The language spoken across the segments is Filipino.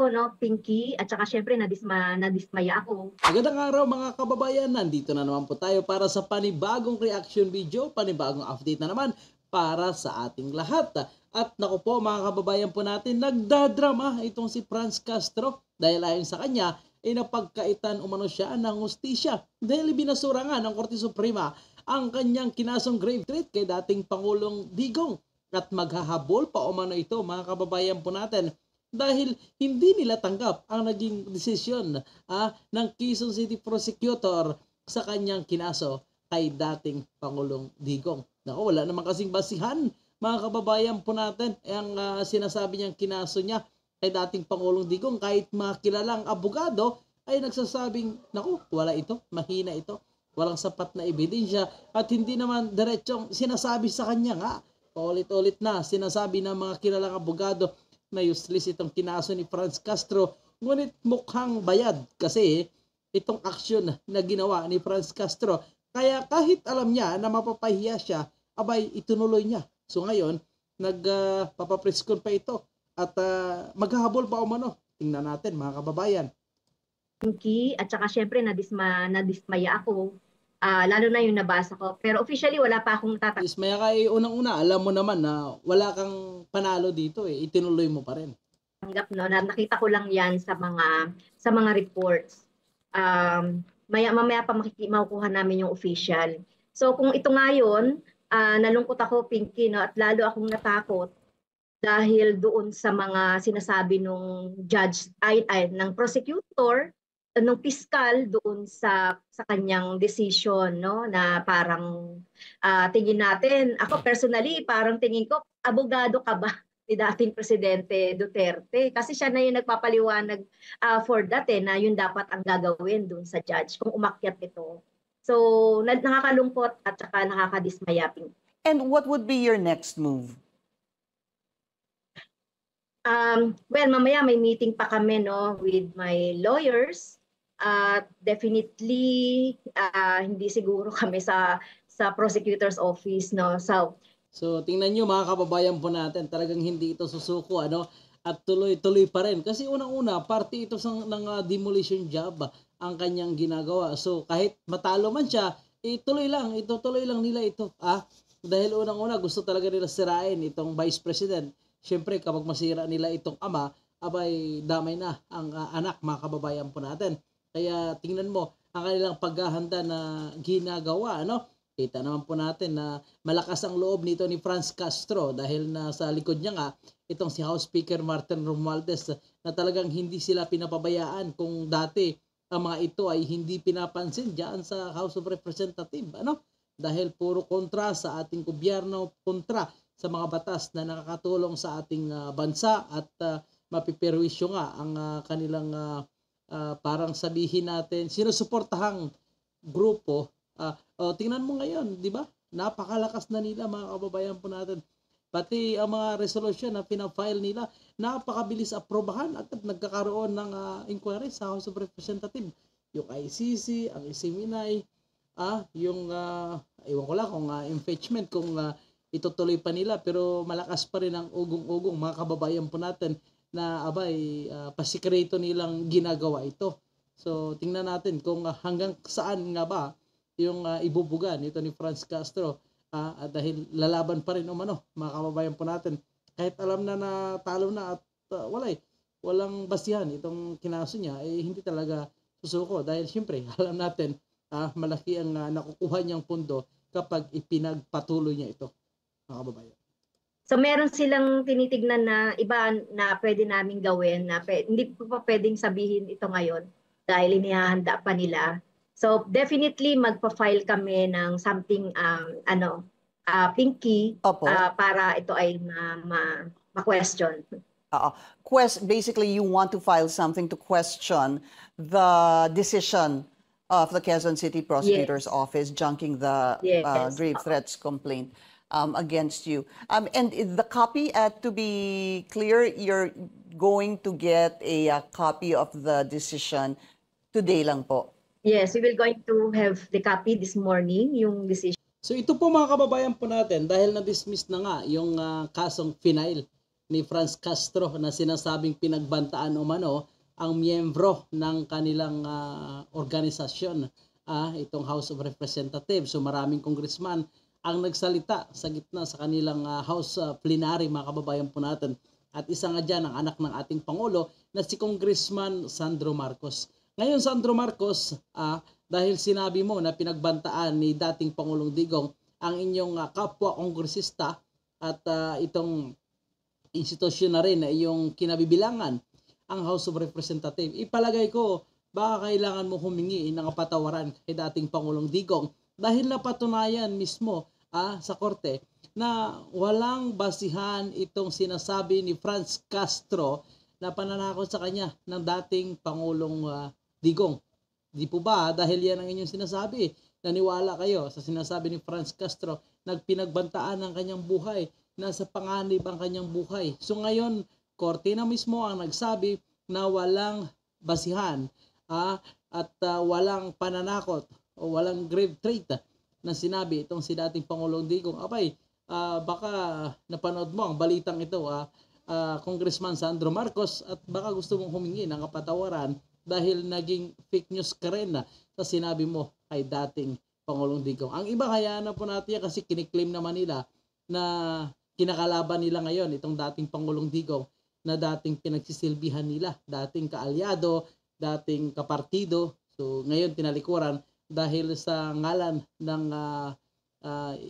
no, Pinky, at saka syempre nadismaya ako. Magandang araw mga kababayan, nandito na naman po tayo para sa panibagong reaction video, panibagong update na naman para sa ating lahat. At naku po mga kababayan po natin, nagdadrama itong si Franz Castro dahil ayon sa kanya ay napagkaitan umano siya ng hustisya dahil binasura nga ng Korte Suprema ang kanyang kinasong grave threat kay dating Pangulong Digong at maghahabol pa umano ito mga kababayan po natin dahil hindi nila tanggap ang naging desisyon ng Quezon City Prosecutor sa kanyang kinaso kay dating Pangulong Digong. Naku, wala naman kasing basihan mga kababayan po natin ang sinasabi niyang kinaso niya kay dating Pangulong Digong kahit mga kilalang abogado ay nagsasabing, naku, wala ito, mahina ito, walang sapat na ebidensya at hindi naman diretsong sinasabi sa kanya nga. Paulit-ulit na sinasabi ng mga kilalang abogado na useless itong kinaso ni Franz Castro. Ngunit mukhang bayad kasi itong aksyon na ginawa ni Franz Castro. Kaya kahit alam niya na mapapahiya siya, abay itunuloy niya. So ngayon, nagpapapreskon pa ito at maghahabol pa umano. Tingnan natin mga kababayan. Pinky, at saka syempre nadismaya ako. Lalo na yung nabasa ko. Pero officially, wala pa akong Ismaya ka unang-una, alam mo naman na wala kang panalo dito itinuloy mo pa rin. tatanggap, no? Nakita ko lang yan sa mga reports. Mamaya pa makukuha namin yung official. So kung ito nga yun, nalungkot ako, Pinky, no? At lalo akong natakot dahil doon sa mga sinasabi nung judge ng prosecutor, nung piskal doon sa kanyang decision, no, na parang tingin natin, ako personally parang tingin ko abogado ka ba ni dating presidente Duterte, kasi siya na yung nagpapaliwanag for that na yun dapat ang gagawin doon sa judge kung umakyat ito. So nakakalungkot at saka nakakadismaya. And what would be your next move? Well, mamaya may meeting pa kami, no, with my lawyers. Definitely hindi siguro kami sa prosecutor's office, no. So tingnan niyo mga kababayan po natin, talagang hindi ito susuko at tuloy-tuloy pa rin kasi unang-una parte ito ng demolition job ang kanyang ginagawa. So kahit matalo man siya, ituloy lang nila ito dahil unang-una gusto talaga nila sirain itong vice president. Siyempre kapag masira nila itong ama, abay damay na ang anak mga kababayan po natin. Kaya tingnan mo ang kanilang paghahanda na ginagawa, Kita naman po natin na malakas ang loob nito ni Franz Castro dahil na sa likod niya nga itong si House Speaker Martin Romualdez na talagang hindi sila pinapabayaan kung dati ang mga ito ay hindi pinapansin diyan sa House of Representatives, Dahil puro kontra sa ating gobyerno, kontra sa mga batas na nakakatulong sa ating bansa at mapiperwisyo nga ang kanilang parang sabihin natin sinusuportahang grupo. Tingnan mo ngayon, di ba? Napakalakas na nila mga kababayan po natin. Pati ang mga resolution na pinafile nila, napakabilis aprobahan at nagkakaroon ng inquiry sa House of Representatives. Yung ICC, ang Isiminay, yung iwan ko lang kung impeachment, kung itutuloy pa nila, pero malakas pa rin ang ugong-ugong mga kababayan po natin na pasikreto nilang ginagawa ito. So tingnan natin kung hanggang saan nga ba yung ibubuga nito ni Franz Castro dahil lalaban pa rin mga kababayan po natin. Kahit alam na talo na at walang basihan itong kinaso niya, hindi talaga susuko dahil siyempre alam natin malaki ang nakukuha niyang pundo kapag ipinagpatuloy niya ito, mga kababayan. So meron silang tinitignan na iba na pwede naming gawin na hindi ko pa pwedeng sabihin ito ngayon dahil inihahanda pa nila. So definitely magpa-file kami ng something Pinky para ito ay ma-question. Basically, you want to file something to question the decision of the Quezon City Prosecutor's Office junking the grave threats complaint against you. And the copy, to be clear, you're going to get a copy of the decision today lang po. Yes, we will going to have the copy this morning, yung decision. So ito po mga kababayan po natin, dahil na-dismiss na nga yung kasong final ni Franz Castro na sinasabing pinagbantaan umano ang miyembro ng kanilang organisasyon, itong House of Representatives. So maraming congressman ang nagsalita sa gitna sa kanilang House plenary, mga kababayan po natin. At isa nga dyan ang anak ng ating Pangulo na si Congressman Sandro Marcos. Ngayon, Sandro Marcos, dahil sinabi mo na pinagbantaan ni dating Pangulong Digong ang inyong kapwa kongresista at itong institusyon na rin na iyong kinabibilangan, ang House of Representatives, ipalagay ko baka kailangan mo humingi ng kapatawaran kay dating Pangulong Digong dahil napatunayan mismo sa korte na walang basihan itong sinasabi ni Franz Castro na pananakot sa kanya ng dating Pangulong Digong. Di po ba dahil yan ang inyong sinasabi? Naniwala kayo sa sinasabi ni Franz Castro, nagpinagbantaan ang kanyang buhay, nasa panganib ang kanyang buhay. So ngayon, korte na mismo ang nagsabi na walang basihan at walang pananakot o walang grave trait na sinabi itong si dating Pangulong Digong. Abay, baka napanood mo ang balitang ito, Congressman Sandro Marcos, at baka gusto mong humingi ng kapatawaran dahil naging fake news ka rin sa sinabi mo kay dating Pangulong Digong. Ang iba kaya na po natin kasi kiniklaim naman nila na kinakalaban nila ngayon itong dating Pangulong Digong na dating pinagsisilbihan nila, dating kaalyado, dating kapartido. So ngayon tinalikuran dahil sa ngalan ng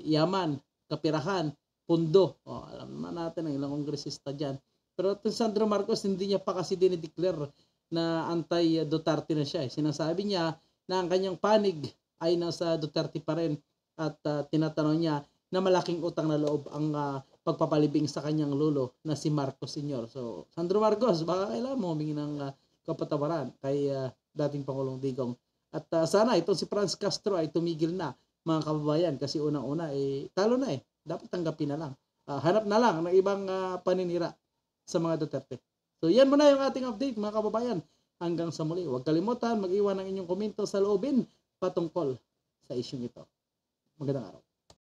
yaman, kapirahan, pundo. Alam naman natin ang ilang kongresista dyan. Pero itong Sandro Marcos, hindi niya pa kasi dinideclare na anti-Duterte na siya. Sinasabi niya na ang kanyang panig ay nasa Duterte pa rin at tinatanong niya na malaking utang na loob ang pagpapalibing sa kanyang lolo na si Marcos Sr. So, Sandro Marcos, baka kailangan mo humingi ng kapatawaran kay dating Pangulong Digong. At sana itong si Franz Castro ay tumigil na, mga kababayan, kasi unang-una talo na dapat tanggapin na lang. Hanap na lang ng ibang paninira sa mga Duterte. So yan muna yung ating update, mga kababayan. Hanggang sa muli, huwag kalimutan mag-iwan ng inyong komento sa loobin patungkol sa isyung ito. Magandang araw.